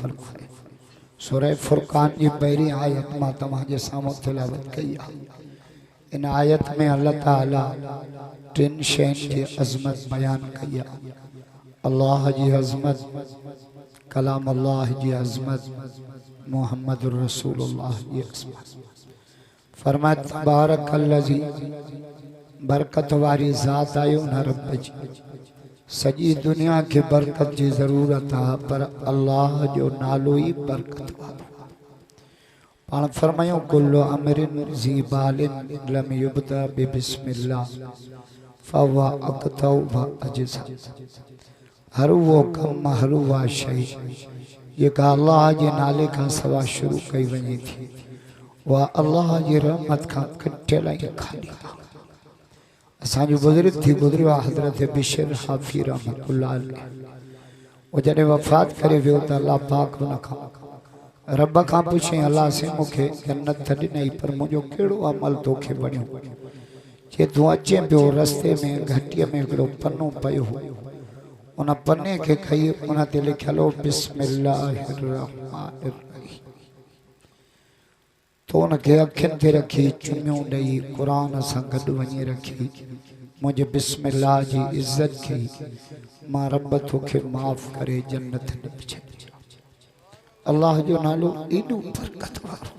फरमाए। सूरह फुरकान की पहली आयत मां तव्हांजे साम्हूं तिलावत कई आहे। इन आयत में अल्लाह ताला टिन शयुनि जी अज़मत बयान कई आहे। अल्लाह जी अज़मत, कलाम अल्लाह जी अज़मत, मुहम्मद रसूलुल्लाह जी अज़मत। फरमाया तबारकल्लज़ी, बरकत वारी ज़ात आयो न रब जी। सजी दुनिया के बरकत की जरूरत है पर अल्लाह जो नालो ही बरकत वालो। पाण फरमायो कुल्लु अमरिन ज़ीबालिन लम युब्दा बिस्मिल्लाह फहुवा अक़तउ व अजज़ा। हर वो कम, हर वो शइ जेका अल्लाह जे नाले का सवा शुरू कई वञे थी वह अल्लाह जी रहमत का कटियल ऐं खाली। असांजो बुजुर्ग थी गुज़रियो आहे हज़रत बिशर हाफ़ी रहमतुल्लाह अलैह। वो जॾहिं वफ़ात करे वियो त अल्लाह पाक हुन खां रब खां पुछियईं अल्लाह से मूंखे जन्नत त ॾिनई पर मुंहिंजो कहिड़ो अमल तोखे वणियो? जे तूं अचे पियो रस्ते में घटीअ में हिकिड़ो पनो पियो हो, उन पने खे खई उन ते लिखियल हो बिस्मिल्लाहिर्रहमानिर्रहीम। तो उनखे अखियुनि ते रखी चुमियूं ॾेई क़ुरान सां गॾु वञी रखी मुंहिंजे बिस्मिल्लाह जी इज़त कई। मां रब तोखे माफ़ करे जन्नत ॾेई छॾी। अल्लाह जो नालो एॾो बरकत वारो।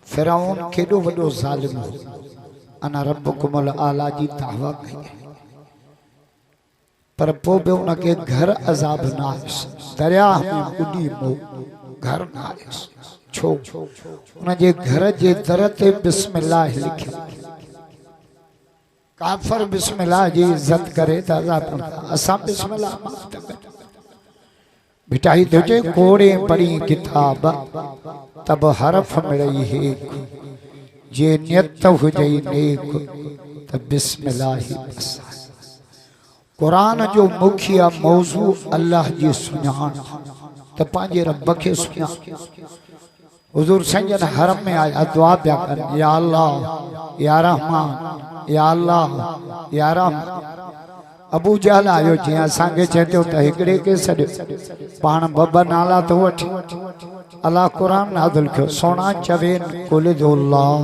फिरौन केॾो वॾो ज़ालिम हो, अना रब्बुकुमुल आला जी दावा कई पर पोइ बि उनखे घर अज़ाब न आयुसि, दरिया में बुॾी मो घर न आयुसि। छो? उनजे घर जे दर ते बिस्मिल्लाह लिखियो। काफर बिस्मिल्लाह जी इज्जत करे त अज़ाब न। असां बिस्मिल्लाह बिठाई तुझे कोड़े पढ़ी किताब तब हरफ मिलई है जे नियत हुजई नेक त बिस्मिल्लाह ही बस। कुरान जो मुखिया मौजू अल्लाह जी सुञाण त पंहिंजे रब खे सुञाण। हुजूर संजन हरम में आया दुआ पिया कर, या अल्लाह या रहमान या अल्लाह या रहमान। अबू जहल आयो जी असांखे चए थो त हिकिड़े खे सॾ पाण बब्बा नाला तो वठी अल्लाह कुरान नाज़िल कयो। सोना चवेन कुल अल्लाह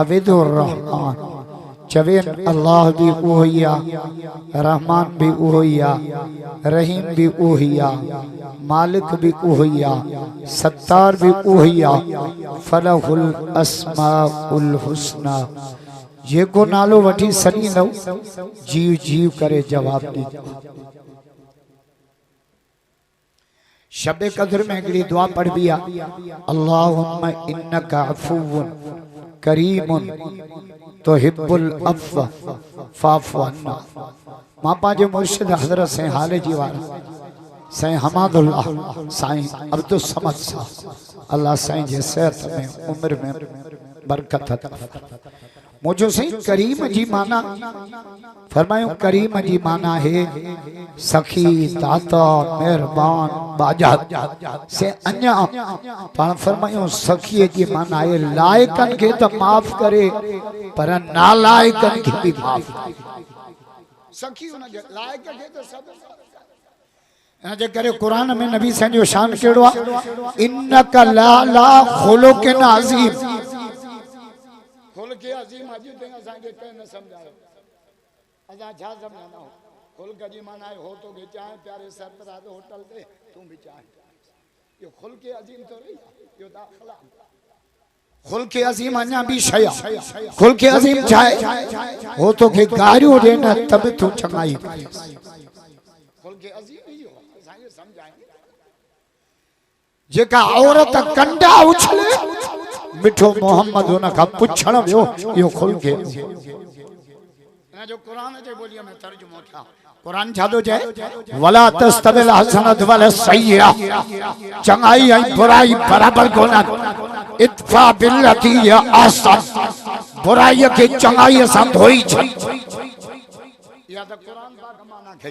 अविदुर रहमान, चवेन अल्लाह भी उहो ही आ, रहमान भी उहो ही आ, रहीम भी उहो ही आ, मालिक भी उहो ही आ, सत्तार भी उहो ही आ। फलहुल अस्माउल हुस्ना। जेको नालो वठी सॾींदव जीव जीव करे जवाब ॾींदो। शब कद्र में हिकिड़ी दुआ पढ़बी आहे, अल्लाहुम्मा इन्नका अफ़ुव्वुन करीमुन तुहिब्बुल अफ़्व फ़अफ़ु अन्ना। मां पंहिंजे मुर्शिद हज़रत साईं हाल जी वारा साईं हमादुल्लाह साईं अब्दुल समद साहब अल्लाह साईं जे सेहत में उम्र में बरकत अता फरमाए। मुझो सही करीम जी माना फरमायो, करीम जी माना है सखी दाता मेहरबान बाजा से अन्या। पाण फरमायो सखी जी माना है लायकन के तो माफ करे पर नालायकन के भी माफ करे। सखी उन लायक के तो सब जे करे कुरान में नबी साईं जो शान केड़ो आ, इन्नका ला ला खुलुकिन अज़ीम। खुल के अजीम अजी ते असांखे कंहिं न सम्झायो। असां छा सम्झंदा आहियूं? खुल के जी माना हो तो के चाहे प्यारे सरफराज होटल ते तू भी चाहे। यो खुल के अजीम तो रही यो दाखला। खुल के अजीम अन्या भी शया। खुल के अजीम चाहे हो तो के गारियो देना तब तू चंगाई। खुल के अजीम ही हो असांखे समझाएंगे। जेका औरत कंडा उछले मिठो मोहम्मद उन का पुछण वियो यो खुल के जो कुरान जे बोलिया में तर्जुमो था। कुरान छादो चए, वला तस्तबिल हसनत वल सय्या। चंगाई ऐं बुराई बराबर कोन्ह। इत्फा बिल्लती या अहसन। बुराई के चंगाई सां धोई छॾ। या त कुरान पाक माना खे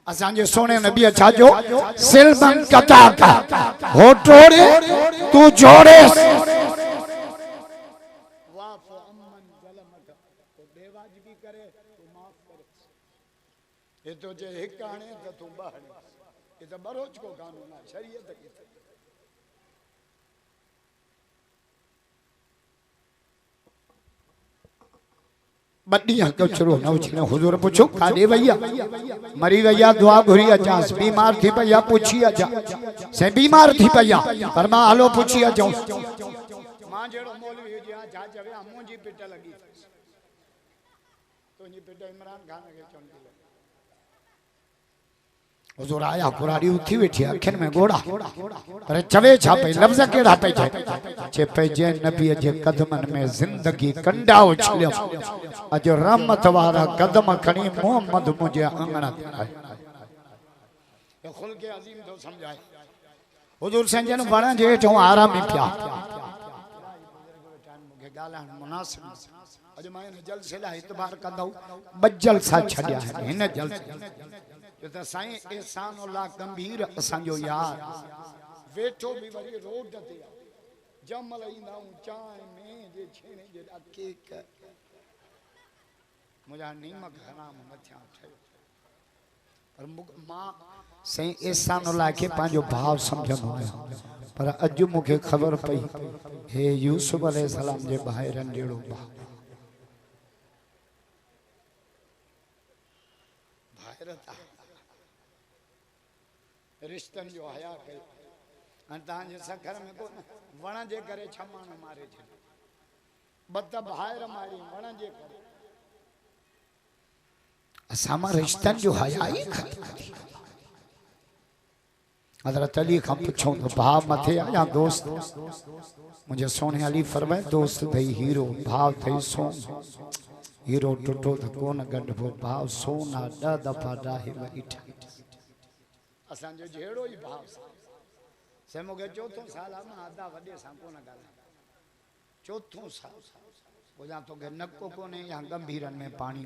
असांजे सोने नबी छा जो सिलमन कता का हो टोड़े तू जोड़े। ये तो जे एक आने तो तू बाहर ये तो बरोज को कानून है शरीयत की। बदिया कचरो न उछले हुजूर पूछो कादे भैया मरी भैया दुआ घुरी अचास बीमार थी भैया पूछी अचा से बीमार थी भैया फरमा हलो पूछी अचो मां जेड़ो मौलवी जी जा जवे मुंजी पिट लगी तो जी पिट इमरान खान के चोंटी हुजूर आया कुराड़ी उठी बैठी अखन में गोड़ा पर चवे छा पे लफ्ज केड़ा पे चे पे जे नबी जे कदमन में जिंदगी कंडा उछलियो अज रहमत वाला कदम खणी मोहम्मद मुझे अंगना आए ये खुल के अजीम तो समझाए हुजूर संजन वण जे तो आराम ही पिया गालान मुनासिब अज मैं जल से ला इतबार कंदो बज्जल सा छड्या है इन जल तो साईं एहसान अल्लाह गंभीर असांजो यार वेठो भी वरी रोड ते जमल ईंदा चाय में जे छेणे जे केक मुझा नीमक हराम न थिया पर मां साईं एहसान अल्लाह के पांजो भाव समझंदो पर अज मुखे खबर पई हे यूसुफ अलैहि सलाम जे भाइरन जेड़ो भाव भाइरता रिश्तन जो हया कयो अन तांजे सखर में को वण जे करे छमान मारे छे बत भायर मारी वण जे करे असामा रिश्तन जो हया ही हजरत अली का पूछो तो भाव मथे आया दोस्त मुझे सोने अली फरमाए दोस्त थई हीरो भाव थई सोन हीरो टुटो तो कोन गंढबो भाव सोना द दफा डाहे बैठा असांजो जेड़ो ही भाव से मुके चौथों साल में आधा वडे सा कोन गाला चौथों साल बोला तो के नक्को कोने या गंभीरन में पानी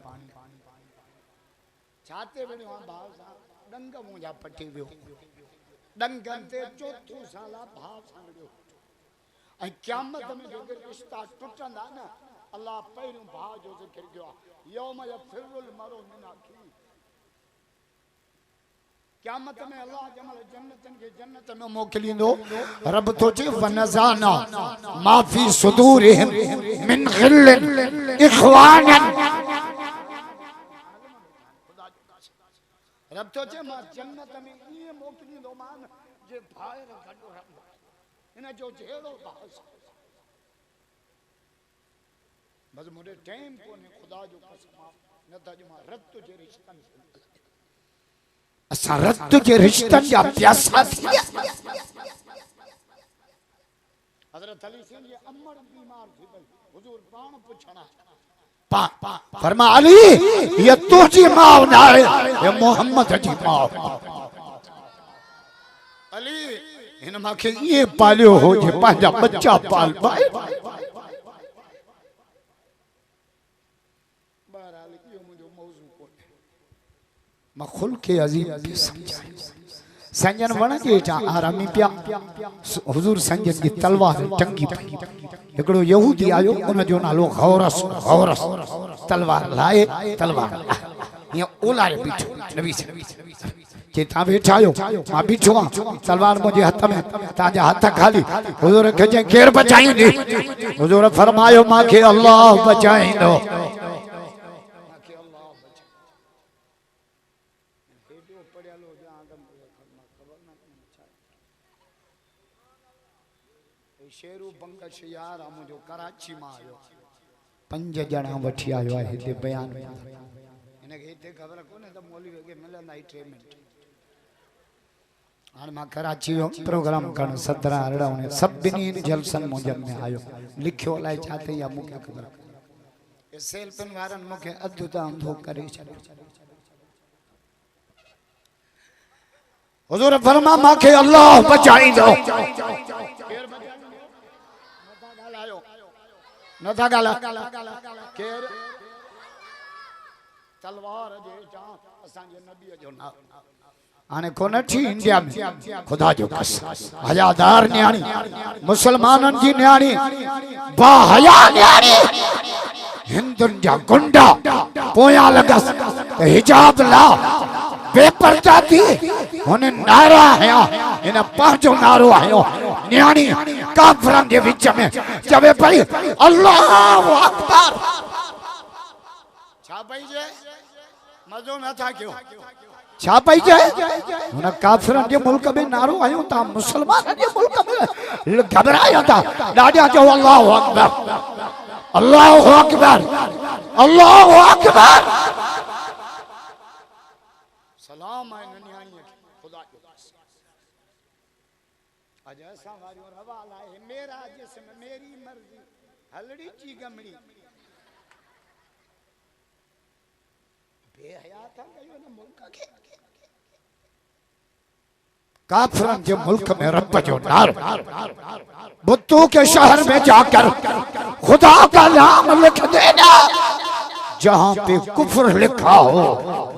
छाते वेणो भाव सा डंग मुजा पटी वियो डंगन ते चौथों साल भाव सांगड़ियो ऐ क़यामत में जो रिश्ता टुटंदा ना अल्लाह पहिरियों भाव जो जिक्र कयो यौम यफिरुल मरउ मिन अखी क़यामत में अल्लाह जमल जन्नतन के जन्नत में मोकलिंदो रब तो चे वनजाना माफी सुदूरिहिम मिन गिल्लिन इखवानन रब तो चे मां जन्नत में ये मोकलिंदो मान जे भाई गडो रब इन जो जेड़ो भास बस मुझे टाइम कोने खुदा जो कसम न त जो रत जे रिश्तन असा रत जे रिश्तन जा प्यासा थिया हजरत अली सिंह ये अमर बीमार थी भाई हुजूर पाण पुछना फरमा अली ये तुझी मां ना है ये मोहम्मद जी मां अली इन माखे ये पालियो हो जे पांजा बच्चा पाल पाए बहरहाल यो मुझो मौजू कोने मैं खुल के अजीम भी समझाए संजन वण जे चा आरामी पिया हुजूर संजन की तलवार टंगी पई एकड़ो यहूदी आयो उन जो नालो गौरस गौरस तलवार लाए तलवार ये ओलाए बीठो नबी जे ता बैठा आयो मां बीठो तलवार मुझे हाथ में ताजा हाथ खाली हुजूर के जे केर बचाईंदी हुजूर फरमायो माके अल्लाह बचाईंदो शेरू बंगश यार मुझो कराची में आयो 5 जना वठी आयो है इते बयान इने के इते खबर कोने त मौलवी के मिलंदा ही ट्रीटमेंट हां मां कराची जो प्रोग्राम करण 17 अरड़ा ने सभिनी जलसन मुजब में आयो लिखियो लाए चाहते या मुके खबर ए सेल पेन वारन मुके अद्भुत अंधो करे छे हुजूर फरमा माके अल्लाह बचाई दो नथा गाला केर तलवार जे जा असा जे नबी जो नाम आने कोन थी इंडिया में खुदा जो कसम हयादार न्याणी मुसलमानन जी न्याणी बा हया न्याणी हिंदुन जा गुंडा पोया लगस हिजाब ला बेपर्दा थी उन्हें नारा है इन पांचों नारो आयो न्याणी काफरन के बीच में जबे भाई अल्लाहु अकबर पाई जाए मजो न था क्यों छा पाई जाए उन काफिरन जे मुल्क में नारो आयो ता मुसलमान जे मुल्क में घबराया था ॾाढा जो अल्लाहु अकबर अल्लाहु अकबर अल्लाहु अकबर सलाम है ननियाणी खुदा जो अज असा वारियो हवाला है मेरा जिस्म मेरी मर्जी हलड़ी ची गमड़ी बेहया था कयो न मुल्क के काफिरन के मुल्क में रब जो नार बुतों के शहर में जाकर खुदा का नाम लिख देना जहां पे कुफ्र लिखा हो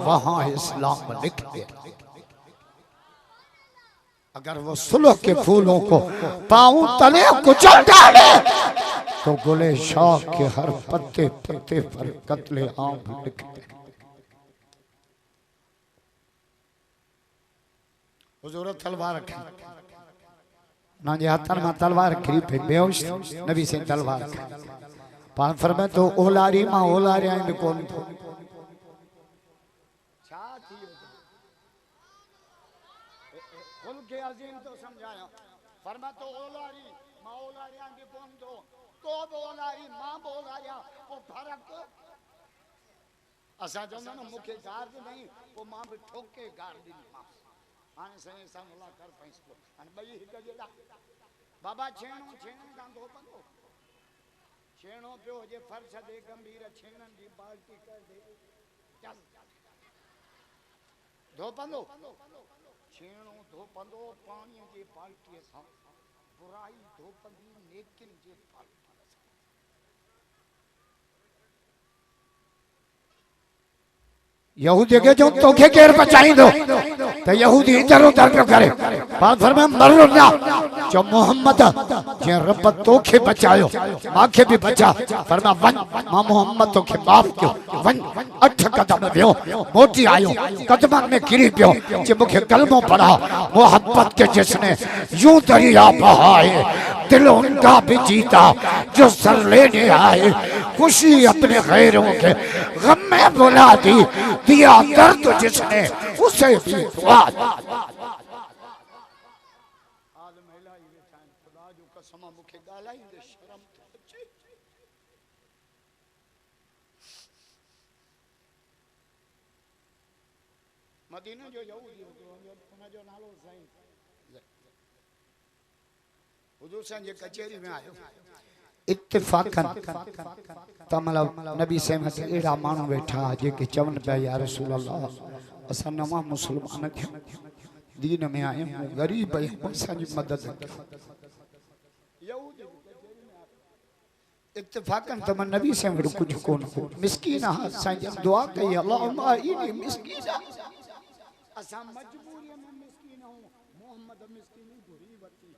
वहां इस्लाम लिख देना अगर वो सुलह के फूलों को पांव तले कुचल डाले तो गुले शाह के हर पत्ते पत्ते पर कत्ले आम लिख दे हुजूर तलवार रखी ना जे हाथन में तलवार खरी पे बेहोश नबी से तलवार रखी पान फरमाए तो ओलारी मां ओलारी आइन कोन छा थियो खुल के अजीम तो समझाया फरमाए तो ओलारी मां ओलारी आइन कोन तो ओलारी मां बोलाया वो फर्क असा जो ना मुखे गार नहीं वो मां भी ठोके गार दी मां आने से समला कर फैसलो अन बई हिक जेड़ा बाबा छेणो दा धोपंदो छेणो पियो जे फर्श दे गंभीर छेणन दी बाल्टी कर दे चल धोपंदो छेणो धोपंदो पानी जे बाल्टी सा बुराई धोपंदी नेकिन जे बाल्टी यहूदी के जो तोखे केर बचाइंदो तो यहूदी इधर उधर पियो करे बात फरमाए मरो ना जो मोहम्मद जे रब तोखे बचायो माखे भी बचा फरमा वन मां मोहम्मद तोखे माफ क्यों वन 8 कदम वियो मोटी आयो कदमन में गिरी पियो जे मुखे कलमो पढ़ा मोहब्बत के जिसने यूं दरिया बहाए दिल उनका भी जीता जो सर लेने आए खुशी अपने गैरों के गम में बुला दी दिया दर्द जिसने उसे भी दुआ मदीना जो यहूदी उन जो नालो साईं हुजूर साईं जे कचहरी में आयो इत्तेफाकन तमला नबी से एड़ा मानू बैठा जेके चवन पे या रसूल अल्लाह असा नवा मुसलमान थे दीन में आए गरीब है पैसा की मदद यहूदी इत्तेफाकन तम नबी से कुछ कोन को मिस्कीन हा साईं दुआ कई अल्लाहुम्मा इनी मिस्कीन असा मजबूरी में मिस्कीन हूं मोहम्मद मिस्कीनी बुरी वती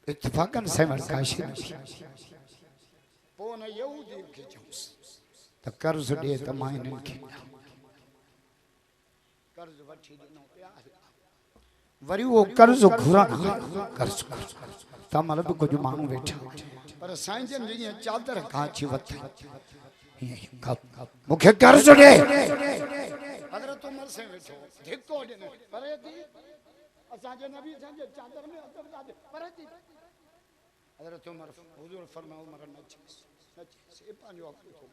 इत्तेफाकन से मरकाशी पोन यहूदी के जूस त कर्ज दे त माइनन के कर्ज वठी दिनो पे वरी वो कर्ज घुरा कर्ज त मतलब कुछ मानू बैठा पर साईं जन जी चादर काची वती मुखे कर्ज दे हजरत उमर से बैठो धिक्को देने परे दी असा जे नबी संजे चादर में अदब दे परे दी हजरत उमर हुजूर फरमाओ उमर नच से पांजो अखु हो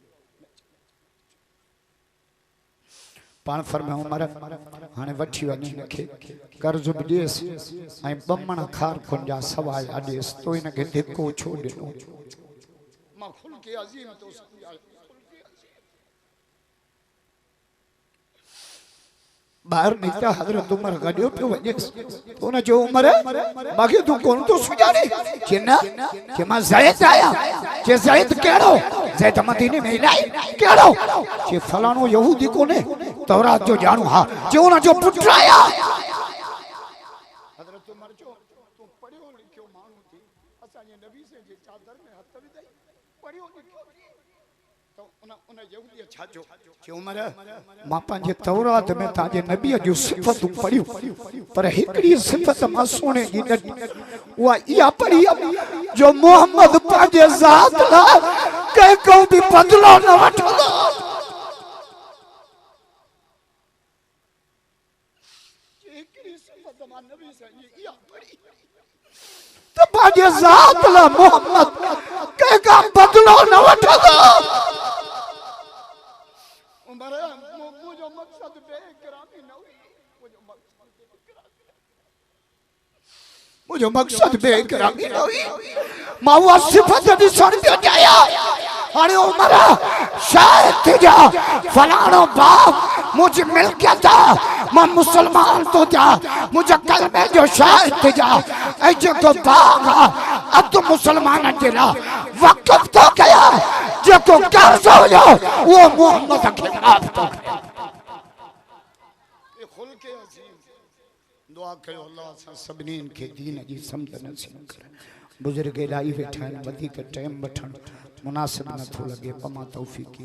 पान फरमाओ उमर हाने वठी वनी नखे कर्ज देस ऐं बमण खार खुंजा सवाल अडेस तो इन के धिक्को छो देनो मां खुल के अजीम तो समझा बाहर निकला हजरत उमर गडियो पे वने तो न जो उमर बाकी तू कौन तो सुजाने चिन्ना के मां जायद आया जे जायद केड़ो जायद मदीने में नहीं केड़ो जे फलानो यहूदी कोने तौरात जो जानू हां जो न जो पुत्र आया हजरत उमर जो तू पढ़ियो लिखियो मानू थी असा ये नबी से जे चादर में हथ विदाई पढ़ियो लिखियो तो उन यहूदी छाजो जे उमर मां पांजे तौरात में ताजे नबी जो सिफत पढ़ियो पर एकड़ी सिफत मां सोने जी वा या पढ़ी जो मोहम्मद पांजे जात ला कह को भी बदलो न वठो तो बाजे जात ला मोहम्मद कह का बदलो न वठो उमर मुझो मकसद बेकरामी न हुई मुझो मकसद बेकरामी न हुई मावा सिफत दी सुन पियो जाया अरे उमर शायद तुझा फलानो बाप मुझे मिल गया था मैं मुसलमान तो जा मुझे कलमे जो शायद तुझा ऐसे को बागा अब तो मुसलमान तेरा वक्त तो गया जो को कर्ज हो जाओ वो मोहम्मद के खिलाफ तो ये खुल के अजीम दुआ करो अल्लाह सबनीन के दीन जी समझ नसीब करे बुजुर्ग इलाही बैठा है वधी के टाइम वठण मुनासिब न थो लगे पमा तौफीक